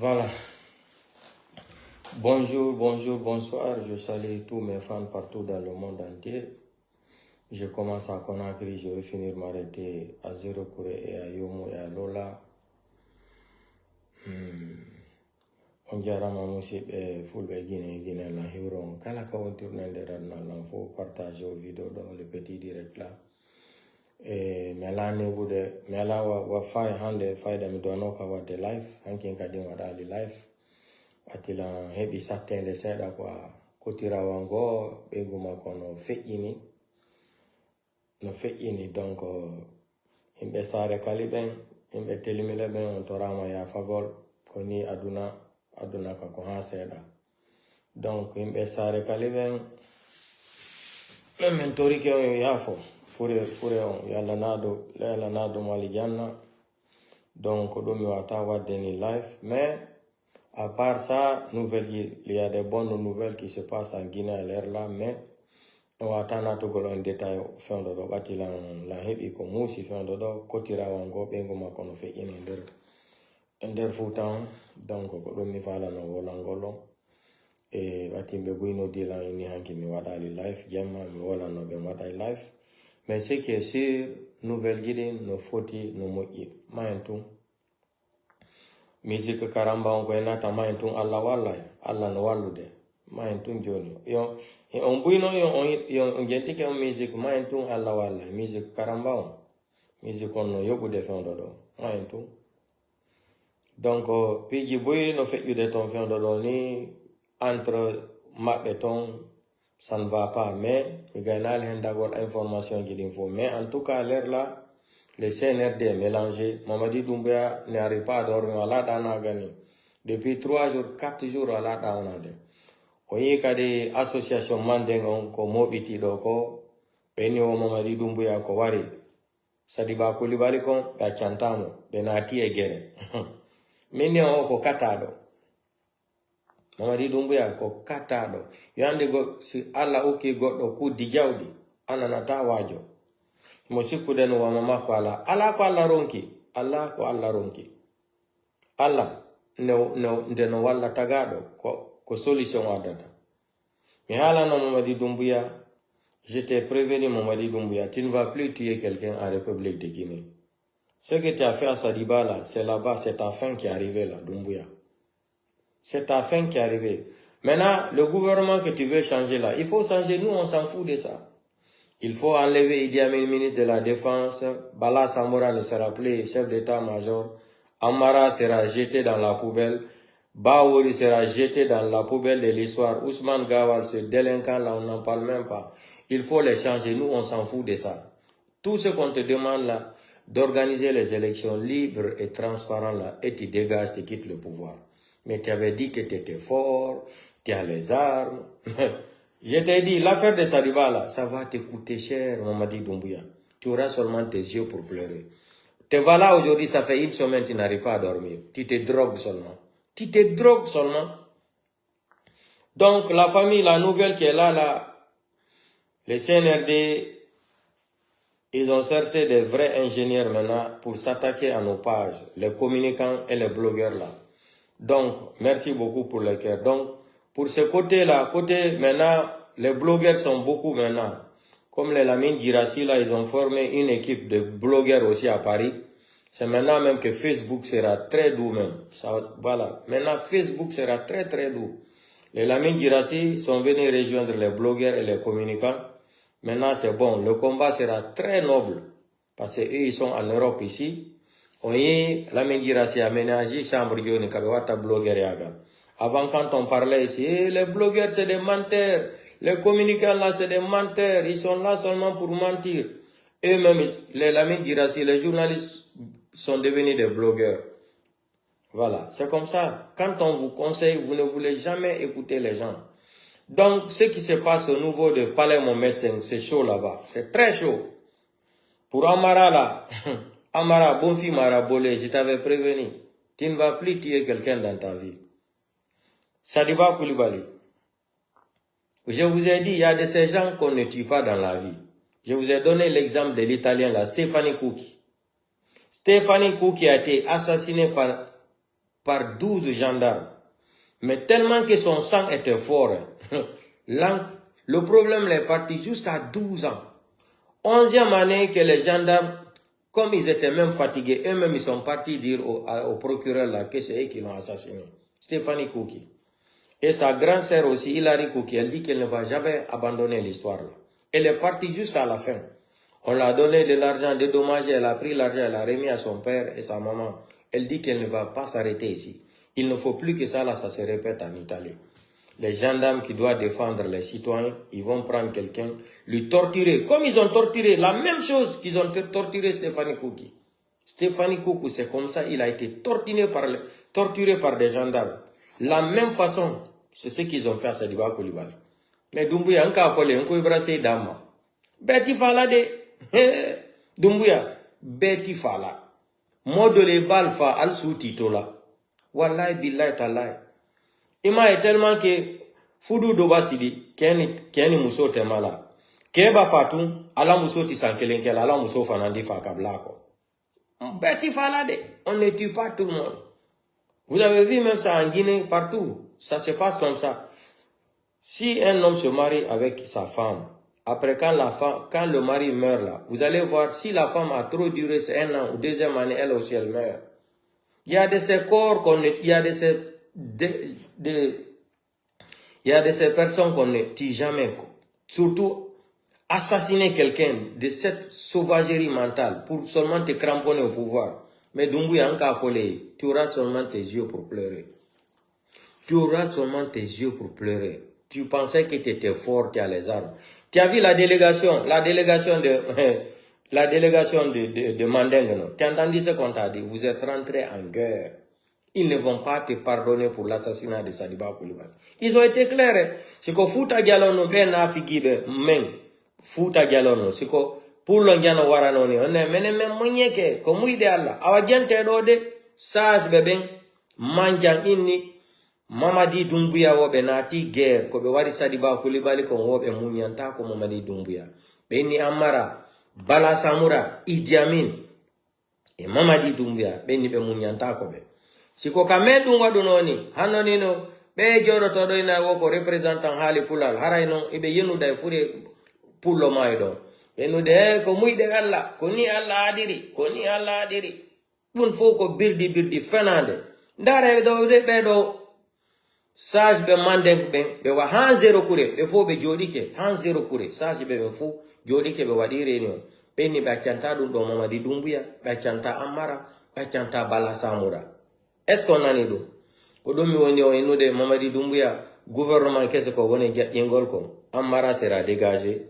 Voilà. Bonjour, bonjour, bonsoir. Je salue tous mes fans partout dans le monde entier. Je commence à Conakry, je vais finir m'arrêter à Zéro Kouré et à Yomo et à Lola. On dirait que Fulbe Guinée, la Huron. Quand la tourne de il faut partager aux vidéos dans le petit direct là. Et mais là, wa fay hande fayda mi dono ka wadde live hankin kadi waɗali live attila heɓi sattede seeɗa ko tirawa ngo ɓeygu makko no feƴƴini donc himɓe saare kali ɓen himɓe telimile ɓen on torama yafagol ko ni aduna ka ko ha seeɗa donc himɓe saare kali ɓen men torike on yaafo fure on yalla naado mali janna donc ɗum mi wata wadde ni live mais à part ça il y a des bonnes nouvelles qui se passent en Guinée à l'heure là mais on wata natugol en détail fewdo ɗo ɓatti lan heɓi ko muusi fewdo ɗo kotirawa ngo ɓeygu makko no feƴƴini nder Fouta on donc ko ɗum mi falano wolangol on e ɓatti ɓe guyno lan ini hanki mi waɗali live jemma mi wolano ɓe waɗay live. Mais ce qui est sûr, nouvelle guide, nos fautes, nos moyens. Maïntou. Musique karamba on koy nata maïntou Allah no wallude. Maïntou joni. On bouino on genti ke musique maïntou Allah wallahi. Musique karamba on. Musique on no yobude fendo do. Maïntou. Donc piji boy no fejude ton fendo do ni entre mabbe ton ça ne va pas, mais il y a une information qui faut. Mais en tout cas, à l'heure là, le CNRD est mélangé. Mamadi Doumbouya n'arrive pas à dormir. Depuis 3 jours, 4 jours, à la Daonade. On y a des associations Mandengon, comme Mobiti Doko, Penio Mamadi Doumbouya Kowari, Sadiba Koulibalikon, Pachantamo, Benati et Guerre. Mignon au Katado. Mamadi Doumbouya ko katado yande go si alla uki goddo ku dijawdi ananata wajo mo sikkude no mama ko ala ko alla ronki alla no walla tagado ko solution wadata mi hala no Mamadi Doumbouya je t'ai prévenu Mamadi Doumbouya tu ne vas plus tuer quelqu'un en République de Guinée. Ce que tu as fait à Sadiba là, c'est là-bas, c'est ta fin qui est arrivée là, Doumbouya. C'est ta fin qui est arrivée. Maintenant, le gouvernement que tu veux changer là, il faut changer. Nous, on s'en fout de ça. Il faut enlever Idi Amin, ministre de la Défense. Bala Samora ne sera plus chef d'état-major. Amara sera jeté dans la poubelle. Baouri sera jeté dans la poubelle de l'histoire. Ousmane Gawal, ce délinquant là, on n'en parle même pas. Il faut les changer. Nous, on s'en fout de ça. Tout ce qu'on te demande là, d'organiser les élections libres et transparentes là, et tu dégages, tu quittes le pouvoir. Mais tu avais dit que tu étais fort, tu as les armes. Je t'ai dit, l'affaire de Sadiba là, ça va te coûter cher, Mamadi Doumbouya. Tu auras seulement tes yeux pour pleurer. Te voilà aujourd'hui, ça fait une semaine, tu n'arrives pas à dormir. Tu te drogues seulement. Donc, la famille, la nouvelle qui est là, les CNRD, ils ont cherché des vrais ingénieurs maintenant pour s'attaquer à nos pages, les communicants et les blogueurs là. Donc, merci beaucoup pour le cœur. Donc, pour ce côté-là, maintenant, les blogueurs sont beaucoup maintenant. Comme les Lamine Girassi, là, ils ont formé une équipe de blogueurs aussi à Paris. C'est maintenant même que Facebook sera très doux même. Ça, voilà. Maintenant, Facebook sera très très doux. Les Lamine Girassi sont venus rejoindre les blogueurs et les communicants. Maintenant, c'est bon. Le combat sera très noble. Parce qu'eux, ils sont en Europe ici. Oui, la Girassi a aménagé chambre de Kabewata blogueur yaga. Avant, quand on parlait ici, les blogueurs c'est des menteurs, les communicants là c'est des menteurs, ils sont là seulement pour mentir. Eux-mêmes, les Lamine Girassi, les journalistes sont devenus des blogueurs. Voilà, c'est comme ça. Quand on vous conseille, vous ne voulez jamais écouter les gens. Donc, ce qui se passe au niveau de Palais Mon Médecin, c'est chaud là-bas, c'est très chaud. Pour Amara là, Amara, bon fille Marabolé, je t'avais prévenu. Tu ne vas plus tuer quelqu'un dans ta vie. Sadiba Koulibaly. Je vous ai dit, il y a de ces gens qu'on ne tue pas dans la vie. Je vous ai donné l'exemple de l'Italien là, Stefani Cucchi. Stefani Cucchi a été assassiné par par 12 gendarmes. Mais tellement que son sang était fort, le problème est parti jusqu'à 12 ans. 11e année que les gendarmes, comme ils étaient même fatigués, eux-mêmes ils sont partis dire au procureur là que c'est eux qui l'ont assassiné. Stéphanie Kouki. Et sa grande sœur aussi, Hilary Kouki, elle dit qu'elle ne va jamais abandonner l'histoire là. Elle est partie jusqu'à la fin. On l'a donné de l'argent dédommagé, elle a pris l'argent, elle a remis à son père et sa maman. Elle dit qu'elle ne va pas s'arrêter ici. Il ne faut plus que ça là, ça se répète en Italie. Les gendarmes qui doivent défendre les citoyens, ils vont prendre quelqu'un, lui torturer, comme ils ont torturé, la même chose qu'ils ont torturé Stéphanie Kouki. Stéphanie Kouki, c'est comme ça, il a été torturé par des gendarmes. La même façon, c'est ce qu'ils ont fait à Sadiba Koulibaly. Mais Doumbouya, on a fait un coup de dame. Beti fala de, Doumbouya, Beti fala. Modele balfa al souti tola. Wallahi billahi talai. Ima est tellement que Fudu Dobasidi, Kenny Muso Temala. Keba Fatou, ala Muso Tisankelenkel, ala Muso Fanandi Fakablako. Beti Falade, on ne tue pas tout le monde. Vous avez vu même ça en Guinée, partout. Ça se passe comme ça. Si un homme se marie avec sa femme, après quand le mari meurt là, vous allez voir si la femme a trop duré, c'est 1 an ou 2e année, elle aussi elle meurt. Il y a de ces corps il y a de ces personnes qu'on ne tue jamais. Surtout, assassiner quelqu'un de cette sauvagerie mentale pour seulement te cramponner au pouvoir. Mais Doumbouya, tu auras seulement tes yeux pour pleurer. Tu auras seulement tes yeux pour pleurer. Tu pensais que tu étais fort, tu as les armes. Tu as vu la délégation de Mandeng, non? Tu as entendu ce qu'on t'a dit? Vous êtes rentrés en guerre. Ils ne vont pas te pardonner pour l'assassinat de Sadiba Koulibaly. Ils ont été clairs. C'est que Fouta Dialono ben afigibe men. Fouta Dialono. C'est que pour l'ongiano waranoni. On est mené men monyeke. Comme idéal là. Awa gente dode. Sage beben. Manjang inni. Mamadi Doumbouya wobe nati guerre. Kobe wari Sadiba Koulibaly kon wobe munyanta ko Mamadi Doumbouya. Beni Amara. Bala Samura. Idi Amin. Et Mamadi Doumbouya. Beni be munyanta kobe. Siko kamedu wadunoni hanoni no be joro todo ina woko representant hali pulal haraino ibe yenu da fure pullo maido enu de ko muide alla ko ni alla adiri bun foko birdi fenande ndare do de be do sage be mande be wa han zero kure be fo be jodike han zero kure sage be fo jodike be wadire ni be ni ba canta dum do Mamadi Doumbouya ba canta Amara ba canta Bala Samura. Est-ce qu'on a nido? Kodomi woni o enu de Mamadi Doumbouya gouvernement qu'est-ce qu'on woni yengol ko Amara sera dégagé,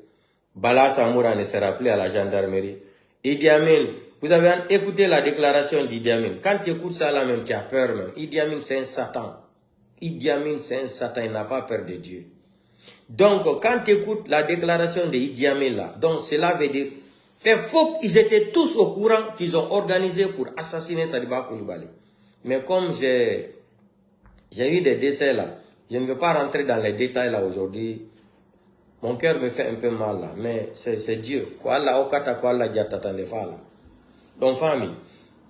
Bala Samura ne sera plus à la gendarmerie. Idi Amin, vous avez écouté la déclaration d'Idi Amin. Quand tu écoutes ça là même tu as peur même. Idi Amin c'est un Satan. Idi Amin c'est un Satan, il n'a pas peur de Dieu. Donc quand tu écoutes la déclaration de Idi Amin là, donc cela veut dire les faux, ils étaient tous au courant qu'ils ont organisé pour assassiner Sadiba Koulibaly. Mais comme j'ai eu des décès là, je ne veux pas rentrer dans les détails là aujourd'hui. Mon cœur me fait un peu mal là, mais c'est Dieu. Donc famille.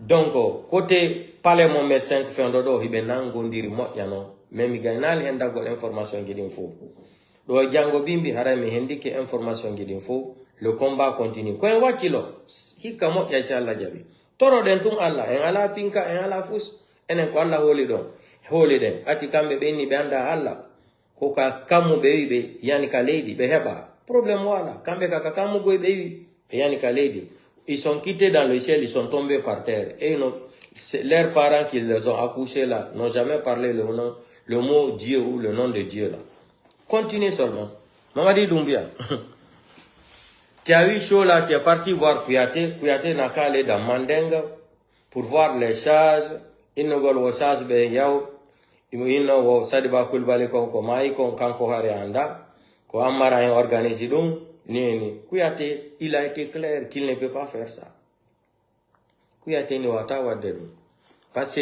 Donc côté parler mon médecin qui fait un dodo, il gondiri mo yano, même il gagne l'information qui faut. Donc Django Bimbi harame hendike information qui faut. Le combat continue. Quand on kilo, hikamo ya Allah jabi. Toro dentung Allah, en ala pinka, en ala fus, enen ko Allah holi den. Ati kambe beni banda Allah. Koka kamu beibe, yani kaledi, beheba. Problème wala. Kambe kaka kamu goy beibe, yani kaledi. Ils sont quittés dans le ciel, ils sont tombés par terre. Et leurs parents qui les ont accouchés là, n'ont jamais parlé le mot Dieu ou le nom de Dieu là. Continuez seulement. Mamadi Doumbouya. Tu as eu chaud là, tu es parti voir Kouyaté. Kouyaté n'a qu'à aller dans Mandeng pour voir les charges. Il ne veut pas charges ben yao. Il ne veut pas Sadiba Koulibaly ko mai ko kanko hare anda. Ko Amara a organisé donc. Kouyaté, il a été clair qu'il ne peut pas faire ça. Kouyaté ne va pas de nous. Parce que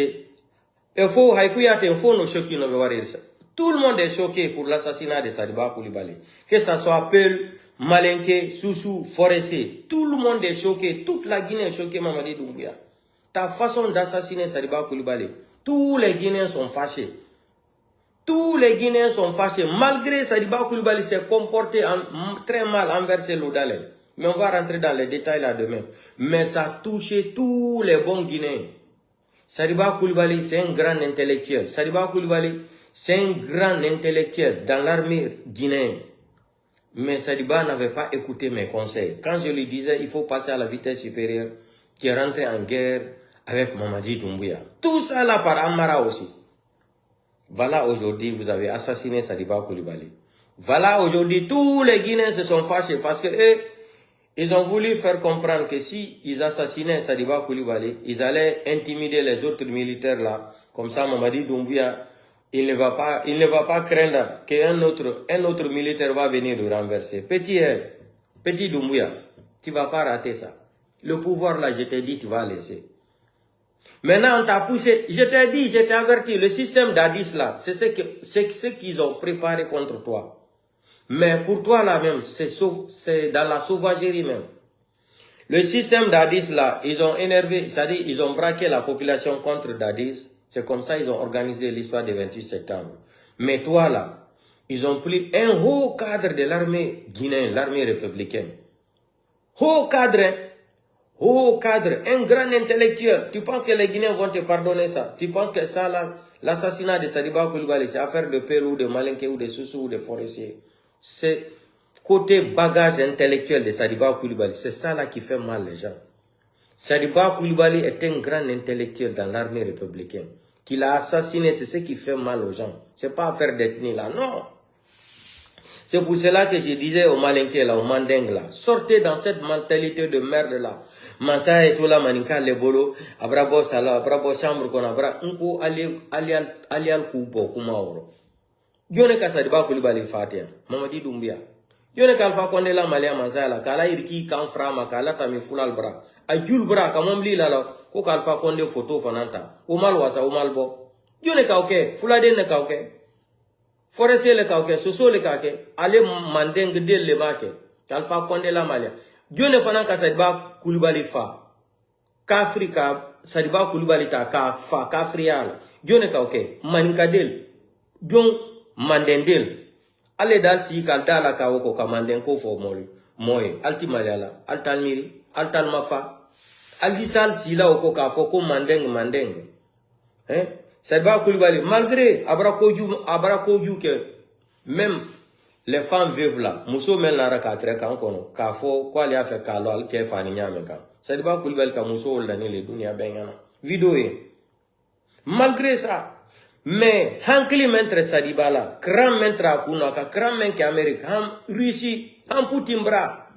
il faut Kouyaté, il faut nous choquer nos voir ça. Tout le monde est choqué pour l'assassinat de Sadiba Koulibaly. Que ça soit Peul, Malinké, Soussou, Forestier, tout le monde est choqué, toute la Guinée est choquée, Mamadi Doumbouya. Ta façon d'assassiner Sadiba Koulibaly, Tous les Guinéens sont fâchés. Tous les Guinéens sont fâchés. Malgré Sadiba Koulibaly s'est comporté très mal envers ces Loudalais. Mais on va rentrer dans les détails là demain. Mais ça a touché tous les bons Guinéens. Sadiba Koulibaly, c'est un grand intellectuel. Sadiba Koulibaly, c'est un grand intellectuel dans l'armée guinéenne. Mais Sadiba n'avait pas écouté mes conseils. Quand je lui disais, il faut passer à la vitesse supérieure, qui est rentré en guerre avec Mamadi Doumbouya. Tout ça là par Amara aussi. Voilà aujourd'hui, vous avez assassiné Sadiba Koulibaly. Voilà aujourd'hui, tous les Guinéens se sont fâchés parce que eux, ils ont voulu faire comprendre que si ils assassinaient Sadiba Koulibaly, ils allaient intimider les autres militaires là. Comme ça, Mamadi Doumbouya, il ne va pas craindre qu'un autre militaire va venir le renverser. Petit Doumbouya, tu ne vas pas rater ça. Le pouvoir là, je t'ai dit, tu vas laisser. Maintenant, on t'a poussé. Je t'ai dit, je t'ai averti, le système d'Addis là, c'est ce qu'ils ont préparé contre toi. Mais pour toi là même, c'est dans la sauvagerie même. Le système d'Addis là, ils ont énervé, c'est-à-dire ils ont braqué la population contre d'Addis. C'est comme ça qu'ils ont organisé l'histoire du 28 septembre. Mais toi là, ils ont pris un haut cadre de l'armée guinéenne, l'armée républicaine. Haut cadre, un grand intellectuel. Tu penses que les Guinéens vont te pardonner ça? Tu penses que ça là, l'assassinat de Sadiba Koulibaly, c'est affaire de Pérou, de Malinké ou de Soussou ou de Forestier? C'est côté bagage intellectuel de Sadiba Koulibaly. C'est ça là qui fait mal les gens. Sadiba Koulibaly est un grand intellectuel dans l'armée républicaine. Qu'il a assassiné, c'est ce qui fait mal aux gens. C'est pas affaire d'ethnie là, non. C'est pour cela que je disais aux Malinké là, aux Mandingues là, sortez dans cette mentalité de merde là. Massa et tout là, Maninka le bolo, abrabo sala, abrabo chambre qu'on abra, unko alial kubo kumaoro. Yone ka Sadiba Koulibaly fatia, Mamadi Doumbouya. Yone ka Alpha Condé la malia Massa la, kala irki kan frama, kala tami fulal bra. A jul bra, kamambli la la, ko ka Alpha Condé photo fananta. Umal wasa, umal bo. Yone ka oke, fulade ne ka oke. Forestier le ka oke, soso le ka oke, ale mandeng del le make, Alpha Condé la malia. Yone fanan ka Sadiba Koulibaly fa. Kafri ka Sadiba Koulibaly ta ka fa, kafri yala. Yone ka oke, maninka del. Yon mandendel. Ale dal si kal dala ka oko ka manden ko fo moy alti maliala altal miri altal mafa aldi sal si la oko ka fo ko mandeng Sadiba Koulibaly malgré abrakoju que même les femmes veuves là muso mel na ka tre kan kono ka fo ko ali afa ka lo al ke fani nyame ka Sadiba Koulibaly ka muso la ni le dunia bengana vidéo malgré ça. Mais hankli mentre Sadiba la, kram mentre akuna ka kram menke Amérique, ham Russie, ham Poutine bra.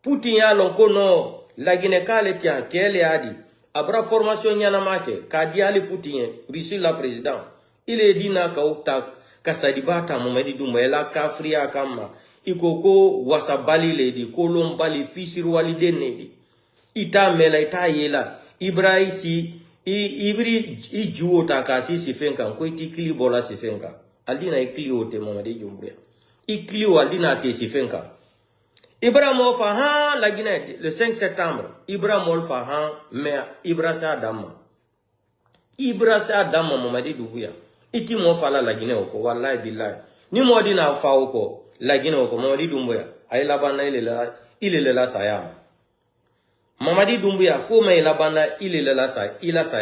Poutine ya lonko no, la Guinée kale tian, kele adi. Abra formation nyanamake, ka di ali Poutine, Russie la président. Il est dit na ka okta, ka Sadiba ta Mamadi Doumbouya la kafria kama. Ikoko wasabali le di, kolombali fisiru walide ne di. Ita mela ita yela, Ibrahim si, i juo ta kasi si fenka ko ti kli bola si fenka aldina i kli o te Mamadi Doumbouya i kli o aldina te si fenka Ibrahim o fa ha la Guinée le 5 septembre Ibrahim o fa ha mais Ibrahim sa dama Mamadi Doumbouya iti mo fa la Guinée o ko wallahi billahi ni mo dina fa o ko la Guinée o ko Mamadi Doumbouya ay la bana il est là saya Mamadi Doumbouya, comment il a banda, il est là, il a ça,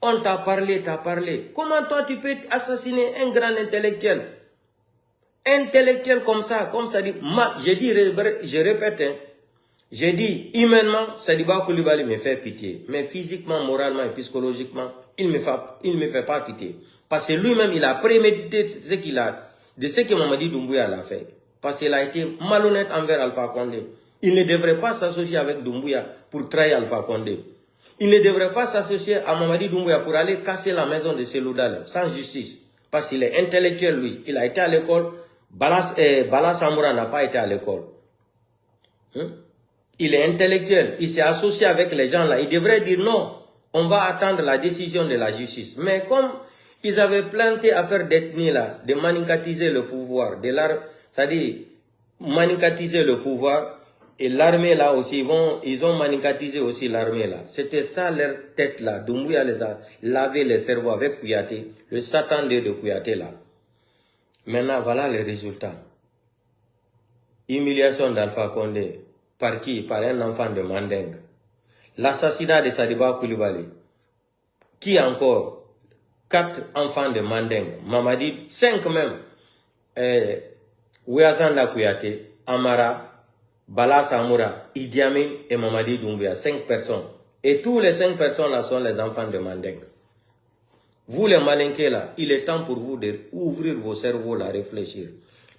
on t'a parlé. Comment toi tu peux assassiner un grand intellectuel? Intellectuel comme ça dit, je répète, j'ai dit, humainement, Sadiba Koulibaly me fait pitié. Mais physiquement, moralement et psychologiquement, il me fait pas pitié. Parce que lui-même, il a prémédité de ce que Mamadi Doumbouya l'a fait. Parce qu'il a été malhonnête envers Alpha Condé. Il ne devrait pas s'associer avec Doumbouya pour trahir Alpha Condé. Il ne devrait pas s'associer à Mamadi Doumbouya pour aller casser la maison de Seloudal sans justice. Parce qu'il est intellectuel, lui. Il a été à l'école. Bala Samoura n'a pas été à l'école. Il est intellectuel. Il s'est associé avec les gens là. Il devrait dire non. On va attendre la décision de la justice. Mais comme ils avaient planté affaire d'ethnie là, de manicatiser le pouvoir, c'est-à-dire manicatiser le pouvoir, Et l'armée là aussi, ils ont manigatisé aussi l'armée là. C'était ça leur tête là. Doumbouya les a lavé les cerveaux avec Kouyaté, le Satan de Kouyaté là. Maintenant, voilà les résultats. Humiliation d'Alpha Condé. Par qui? Par un enfant de Mandeng. L'assassinat de Sadiba Koulibaly. Qui encore? 4 enfants de Mandeng. Mamadi, 5 même. Ouyassanda Kouyaté, Amara, Bala Samoura, Idi Amin et Mamadi Doumbouya. 5 personnes. Et tous les 5 personnes là sont les enfants de Mandeng. Vous les Malinqués là, il est temps pour vous d'ouvrir vos cerveaux là, réfléchir.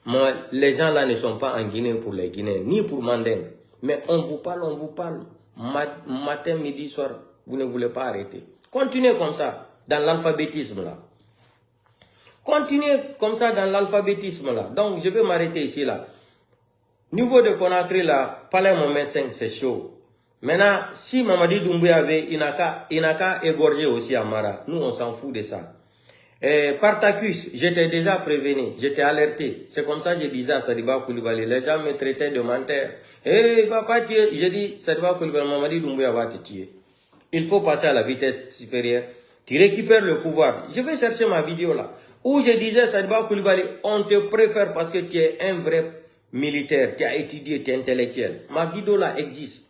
Moi, les gens là ne sont pas en Guinée pour les Guinéens, ni pour Mandeng. Mais on vous parle. Matin, midi, soir, vous ne voulez pas arrêter. Continuez comme ça, dans l'alphabétisme là. Continuez comme ça dans l'alphabétisme là. Donc, je vais m'arrêter ici là. Niveau de Conakry là, Palais Moment 5, c'est chaud. Maintenant, si Mamadi Doumbouya avait, il n'a qu'à égorger aussi Amara. Nous, on s'en fout de ça. Partacus, j'étais déjà prévenu, j'étais alerté. C'est comme ça que je disais à Sadiba Koulibaly. Les gens me traitaient de menteur. Il va pas tuer. J'ai dit, Sadiba Koulibaly, Mamadi Doumbouya va te tuer. Il faut passer à la vitesse supérieure. Tu récupères le pouvoir. Je vais chercher ma vidéo là. Où je disais, Sadiba Koulibaly, on te préfère parce que tu es un vrai militaire. Tu as étudié, tu es intellectuel. Ma vidéo là existe.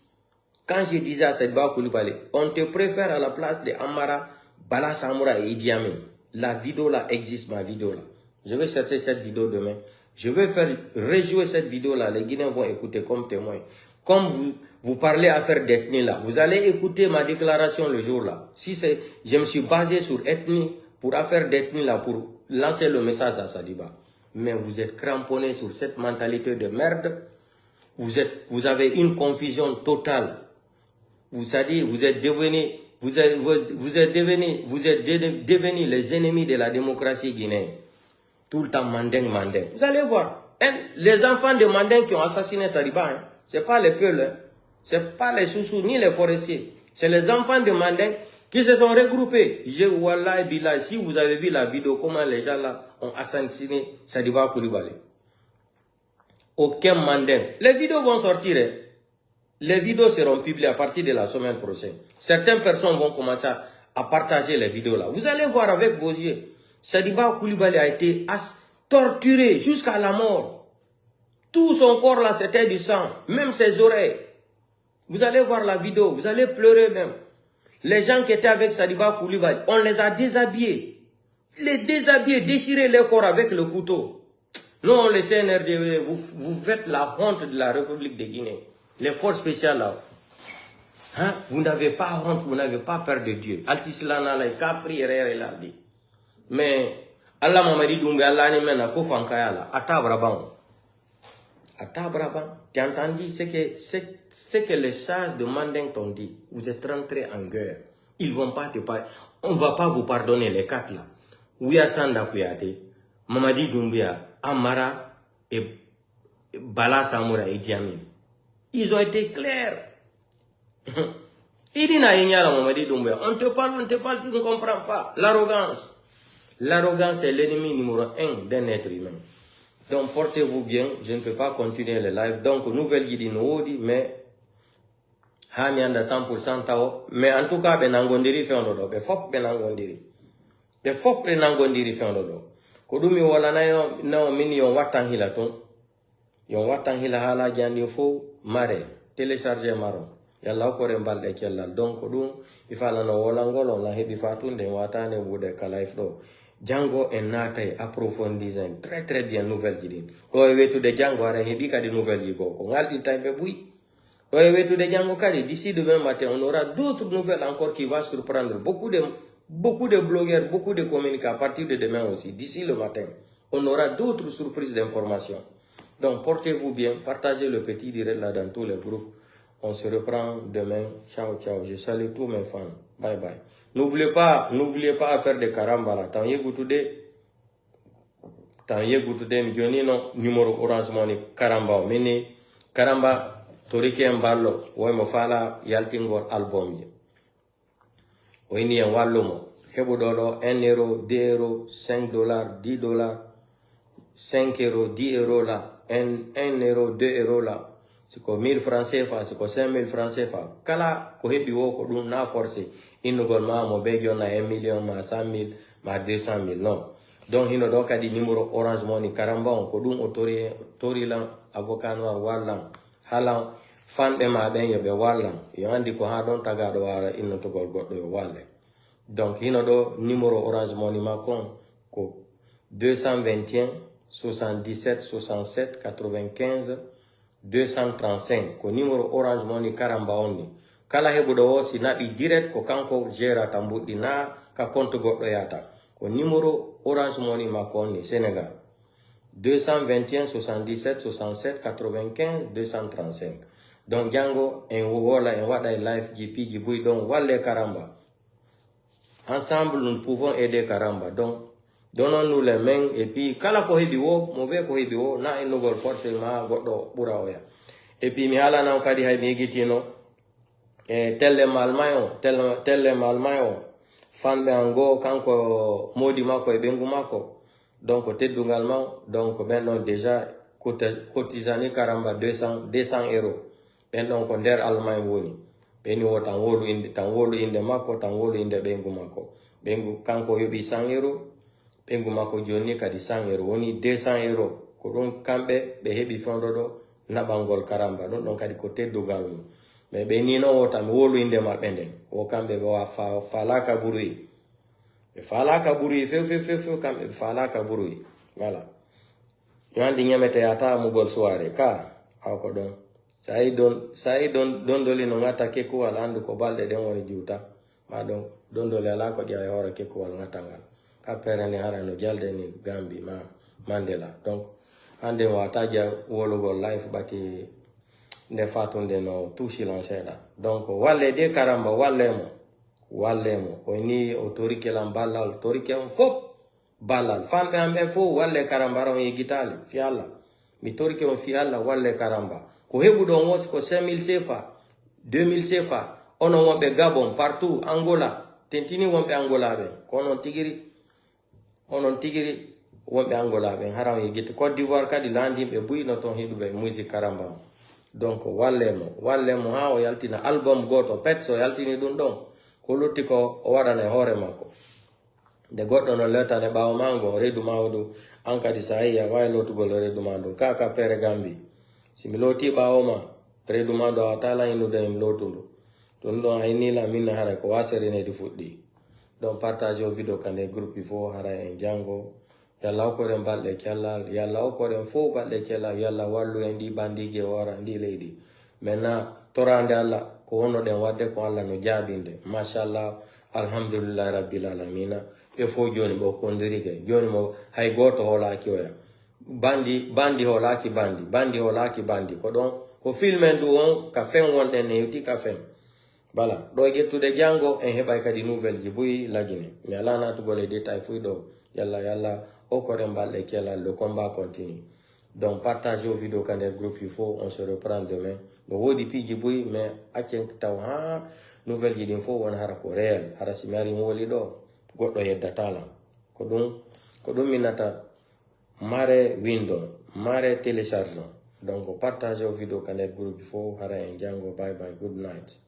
Quand je disais à Sadiba Koulibaly, on te préfère à la place de Amara, Bala Samoura et Idi Amin. La vidéo là existe, ma vidéo là. Je vais chercher cette vidéo demain. Je vais faire rejouer cette vidéo là. Les Guinéens vont écouter comme témoin. Comme vous parlez affaire d'ethnie là. Vous allez écouter ma déclaration le jour là. Si je me suis basé sur ethnie, pour affaire d'ethnie là, pour lancer le message à Sadiba. Mais vous êtes cramponné sur cette mentalité de merde. Vous avez une confusion totale. Vous êtes devenus les ennemis de la démocratie guinéenne. Tout le temps Mandeng. Vous allez voir. Les enfants de Mandeng qui ont assassiné Sadiba, hein, ce n'est pas les peuls, hein, ce n'est pas les sous-sous ni les forestiers. C'est les enfants de Mandeng qui se sont regroupés. Wallah et Billah, si vous avez vu la vidéo, comment les gens là ont assassiné Sadiba Koulibaly. Aucun Mandeng. Les vidéos vont sortir. Hein. Les vidéos seront publiées à partir de la semaine prochaine. Certaines personnes vont commencer à partager les vidéos là. Vous allez voir avec vos yeux. Sadiba Koulibaly a été torturé jusqu'à la mort. Tout son corps là, c'était du sang. Même ses oreilles. Vous allez voir la vidéo. Vous allez pleurer même. Les gens qui étaient avec Sadiba Koulibaly, on les a déshabillés. Les déshabillés, déchirer leur corps avec le couteau. Non, les CNRD, vous faites la honte de la République de Guinée. Les forces spéciales là. Hein? Vous n'avez pas honte, vous n'avez pas peur de Dieu. Altislana la kafri rere la di. Mais Allah Mamadi Doumbouya Allah ni mena ko fankaya la atabraban. Atabraban. Tu as entendu ce que les sages de Mandeng t'ont dit. Vous êtes rentrés en guerre. Ils vont pas te parler. On va pas vous pardonner les 4 là. Ouyassanda Kouyaté, Mamadi Doumbouya, Amara et Bala Samoura et Idi Amin. Ils ont été clairs. Il dit Mamadi Doumbouya. On te parle, tu ne comprends pas. L'arrogance. L'arrogance est l'ennemi numéro 1 d'un être humain. Donc portez-vous bien. Je ne peux pas continuer le live. Donc nouvelle guide noudi, mais Hamianda 100% tao. Mais en tout cas, ben angondiri fait un dodo. Ben fop ben angondiri. Ben fop ben angondiri fait un dodo. Kodumi wala na mini yon watan hila ton. Yon watan hila hala jandi fo mare. Télécharger maron. Yalla ko rembalde kellal. Donc dum il fallait no wolangolo la hebi fatunde watane bude kalaif do. Django en natay approfondissant très très bien nouvelle guide. Do wetu de Django ara hebi ka de nouvelle yigo ko ngaldi taymbe bui. Do wetu de Django kali d'ici demain matin on aura d'autres nouvelles encore qui va surprendre beaucoup de blogueurs, beaucoup de communicants à partir de demain aussi. D'ici le matin, on aura d'autres surprises d'informations. Donc portez-vous bien, partagez le petit direct là dans tous les groupes. On se reprend demain. Ciao, ciao. Je salue tous mes fans. Bye, bye. N'oubliez pas à faire des caramba là. Tant yé non numéro Orange Money caramba. Mini caramba torike mballo. Woy mo fala yaltingor album je. Oyni en wallumo. Hebo dodo 1 euro, 2 euros, 5 dollars, 10 dollars, 5 euros, 10 euros là, 1 euro, 2 euros là. siko 1000 francs CFA siko 5000 francs CFA kala ko hebi wo ko dum na forcé innugol ma mo be jonna 1 million ma 100 000 ma 200 000 non donc hino do kadi numéro Orange Money karamba on ko dum o tori lan avocat noir wallan halan fanbe ma ben yobe wallan yo andi ko ha don tagado wara inno to gol goddo yo walle donc hino do numéro Orange Money ma kon ko 221 77 67 95 235 ko numéro Orange Money karamba onni kala hebudo wo si nabi direct ko kanko gera tambudi na ka compte goddo yata ko numéro Orange Money makko onni Sénégal 221 77 67 95 235 donc jango en wola en wada live GP ji buy don walle karamba ensemble nous pouvons aider karamba donc donnons-nous les mains et puis kala ko hebi wo mo be ko hebi wo na inugol forcément goddo bura oya et puis mi hala na kadi hay mi gitino e telle malmayo fambe ango kanko modi mako e bengu mako donc teddungal ma donc ben non déjà cotisani karamba 200 euros ben donc ko der almay woni beni wo tan wolu inde mako tan wolu inde bengu mako bengu kanko yobi 100 euros bengu mako joni kadi 100 euros woni 200 euros ko don kambe be hebi fondo do nabangol karamba don kadi ko teddugal mum mais be ni no wota mi wolu inde mabbe den o kambe wa falaka burui be falaka burui fe kambe falaka burui voilà yandi nyamete yata mu gol soirée ka ako don sai don doli no ngata ke ko wala andu ko balde den woni juuta ma don doli ala ko dia hore ke ko wala ngata ngal ka perani harano jalde ni Gambi ma Mandela donc hande wata ja wolugol life bati nde fatunde no tout silence da donc walle de karamba wallemo ko ni autorité lam balla autorité on fop ballal fambe ambe fo walle karamba ron yigitali fi Allah mi torike on fi Allah walle karamba ko hebudo wos ko 5000 CFA 2000 CFA ono wonbe Gabon partout Angola tentini wonbe Angola be ko non tigiri wonbe Angola be haram yigiti Côte d'Ivoire kadi landi be buyno ton hedube musique karamba donc wallemo ha o yaltina album goto petso yaltini dum don ko lutti ko o wadane hore makko de goddo no letane bawo mango redu mawdu ankadi sahiya way lotugol redu mando kaka pere Gambi simi loti bawo ma redu mando atala inu de lotundu don don ayni la minna hara ko wasere ne di fuddi donc partage o video kane groupe ifo hara en jango yalla ko den balde kella yalla ko den fo balde kella yalla wallu en di bandije wara ndi leydi maintenant torande Allah ko wono den wadde ko Allah no jabinde mashallah alhamdulillah rabbil alamin e fo joni bo kondirike joni mo hay goto holaki oya bandi holaki bandi ko don ko filmen du on ka fen wonde ne yuti ka fen bala do gettude jango en hebay kadi nouvelle ji buyi lagine mi alana to gole détail fu do yalla o ko rembalde kela le combat continue donc partagez vidéo canal groupe il faut on se reprend demain bo wodi piji buyi mais akken taw ha nouvelle ji din fo won hara ko réel hara simari woli do goddo yeddata la ko dum minata mare window mare téléchargeant donc partagez vidéo canal groupe il faut hara en jango bye bye good night.